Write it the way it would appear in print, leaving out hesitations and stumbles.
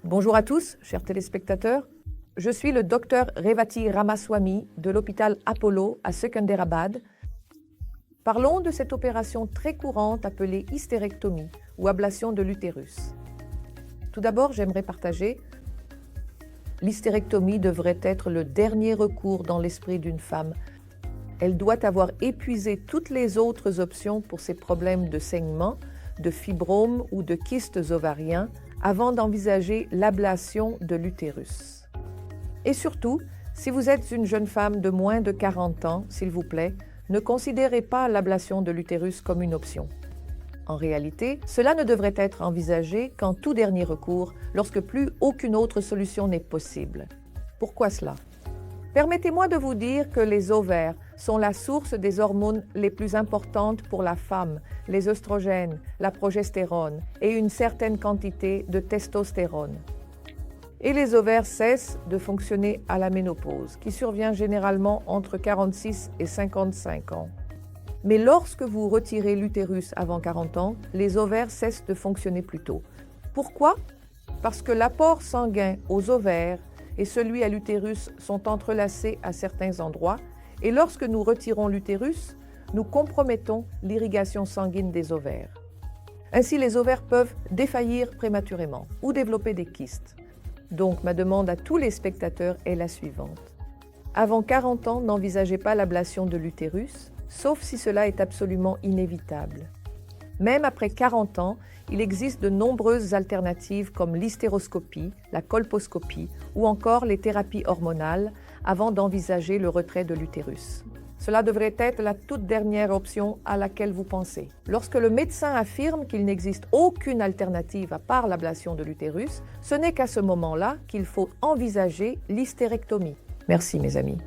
Bonjour à tous, chers téléspectateurs. Je suis le docteur Revati Ramaswamy de l'hôpital Apollo à Secunderabad. Parlons de cette opération très courante appelée hystérectomie ou ablation de l'utérus. Tout d'abord, j'aimerais partager l'hystérectomie devrait être le dernier recours dans l'esprit d'une femme. Elle doit avoir épuisé toutes les autres options pour ses problèmes de saignement, de fibromes ou de kystes ovariens avant d'envisager l'ablation de l'utérus. Et surtout, si vous êtes une jeune femme de moins de 40 ans, s'il vous plaît, ne considérez pas l'ablation de l'utérus comme une option. En réalité, cela ne devrait être envisagé qu'en tout dernier recours, lorsque plus aucune autre solution n'est possible. Pourquoi cela? Permettez-moi de vous dire que les ovaires sont la source des hormones les plus importantes pour la femme, les œstrogènes, la progestérone et une certaine quantité de testostérone. Et les ovaires cessent de fonctionner à la ménopause, qui survient généralement entre 46 et 55 ans. Mais lorsque vous retirez l'utérus avant 40 ans, les ovaires cessent de fonctionner plus tôt. Pourquoi? Parce que l'apport sanguin aux ovaires et celui à l'utérus sont entrelacés à certains endroits, et lorsque nous retirons l'utérus, nous compromettons l'irrigation sanguine des ovaires. Ainsi, les ovaires peuvent défaillir prématurément ou développer des kystes. Donc, ma demande à tous les spectateurs est la suivante. Avant 40 ans, n'envisagez pas l'ablation de l'utérus, sauf si cela est absolument inévitable. Même après 40 ans, il existe de nombreuses alternatives comme l'hystéroscopie, la colposcopie ou encore les thérapies hormonales avant d'envisager le retrait de l'utérus. Cela devrait être la toute dernière option à laquelle vous pensez. Lorsque le médecin affirme qu'il n'existe aucune alternative à part l'ablation de l'utérus, ce n'est qu'à ce moment-là qu'il faut envisager l'hystérectomie. Merci mes amis.